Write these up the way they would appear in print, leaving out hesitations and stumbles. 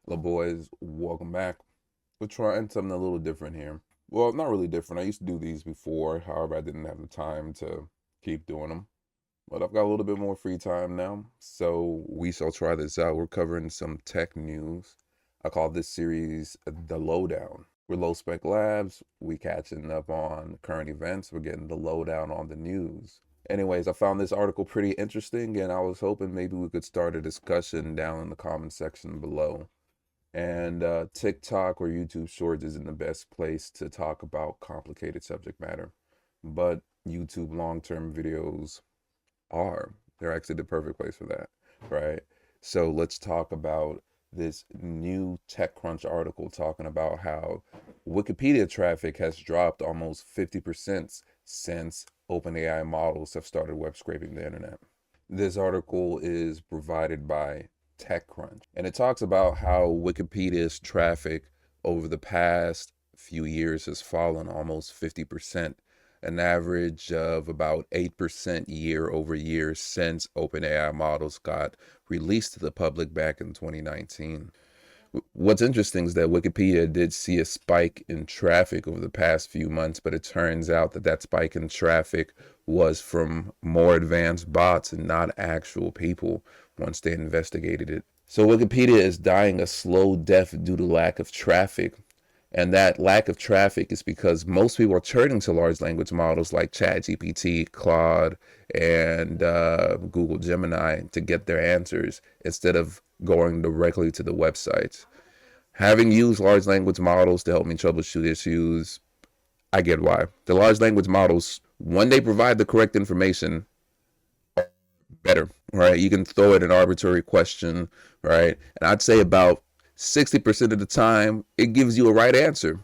Hello, boys. Welcome back. We're trying something a little different here. Well, not really different. I used to do these before. However, I didn't have the time to keep doing them. But I've got a little bit more free time now. So we shall try this out. We're covering some tech news. I call this series The Lowdown. We're Low Spec Labs. We catching up on current events. We're getting the lowdown on the news. Anyways, I found this article pretty interesting, and I was hoping maybe we could start a discussion down in the comment section below. And TikTok or YouTube Shorts isn't the best place to talk about complicated subject matter, but YouTube long-term videos are. They're actually the perfect place for that, right? So let's talk about this new TechCrunch article talking about how Wikipedia traffic has dropped almost 50% since OpenAI models have started web scraping the internet. This article is provided by TechCrunch, and it talks about how Wikipedia's traffic over the past few years has fallen almost 50%, an average of about 8% year over year since OpenAI models got released to the public back in 2019. What's interesting is that Wikipedia did see a spike in traffic over the past few months, but it turns out that that spike in traffic was from more advanced bots and not actual people once they investigated it. So Wikipedia is dying a slow death due to lack of traffic. And that lack of traffic is because most people are turning to large language models like ChatGPT, Claude, and Google Gemini to get their answers instead of going directly to the websites. Having used large language models to help me troubleshoot issues, I get why. The large language models, when they provide the correct information, better, right? You can throw it an arbitrary question, right? And I'd say about 60% of the time, it gives you a right answer.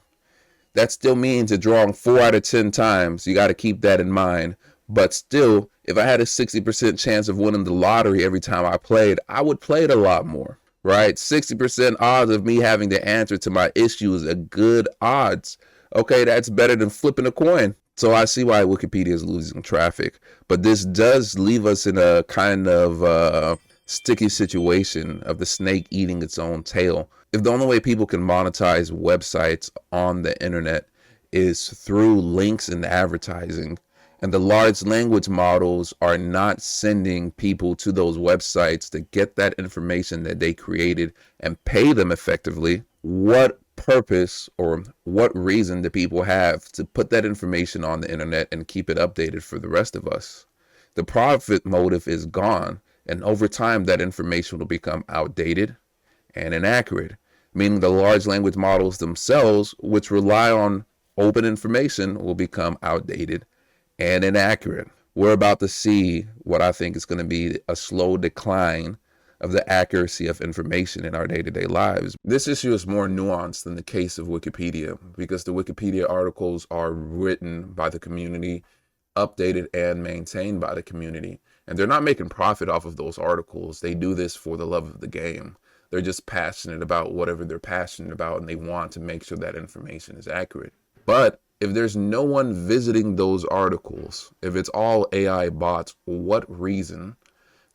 That still means it's wrong 4 out of 10 times. You got to keep that in mind. But still, if I had a 60% chance of winning the lottery every time I played, I would play it a lot more, right? 60% odds of me having the answer to my issue is a good odds. Okay, that's better than flipping a coin. So I see why Wikipedia is losing traffic. But this does leave us in a kind of sticky situation of the snake eating its own tail. If the only way people can monetize websites on the internet is through links and advertising, and the large language models are not sending people to those websites to get that information that they created and pay them effectively, what purpose or what reason do people have to put that information on the internet and keep it updated for the rest of us? The profit motive is gone, and over time that information will become outdated and inaccurate, meaning the large language models themselves, which rely on open information, will become outdated and inaccurate. We're about to see what I think is going to be a slow decline of the accuracy of information in our day-to-day lives. This issue is more nuanced than the case of Wikipedia because the Wikipedia articles are written by the community, updated and maintained by the community. And they're not making profit off of those articles. They do this for the love of the game. They're just passionate about whatever they're passionate about, and they want to make sure that information is accurate. But if there's no one visiting those articles, if it's all AI bots, what reason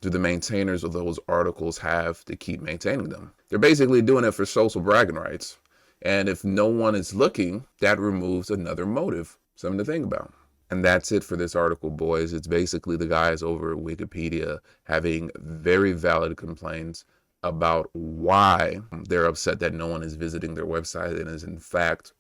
do the maintainers of those articles have to keep maintaining them? They're basically doing it for social bragging rights. And if no one is looking, that removes another motive. Something to think about. And that's it for this article, boys. It's basically the guys over at Wikipedia having very valid complaints about why they're upset that no one is visiting their website and is in fact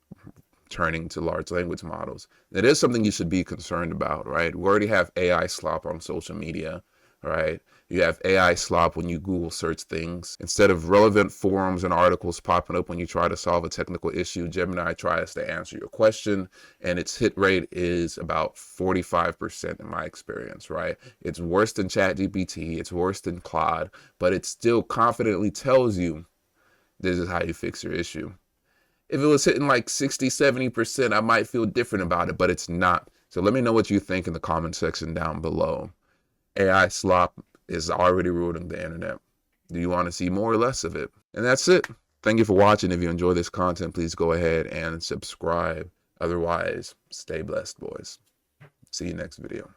turning to large language models. It is something you should be concerned about, right? We already have AI slop on social media, right? You have AI slop when you Google search things. Instead of relevant forums and articles popping up when you try to solve a technical issue, Gemini tries to answer your question, and its hit rate is about 45% in my experience, right? It's worse than ChatGPT, it's worse than Claude, but it still confidently tells you this is how you fix your issue. If it was hitting like 60, 70%, I might feel different about it, but it's not. So let me know what you think in the comment section down below. AI slop is already ruining the internet. Do you want to see more or less of it? And that's it. Thank you for watching. If you enjoy this content, please go ahead and subscribe. Otherwise, stay blessed, boys. See you next video.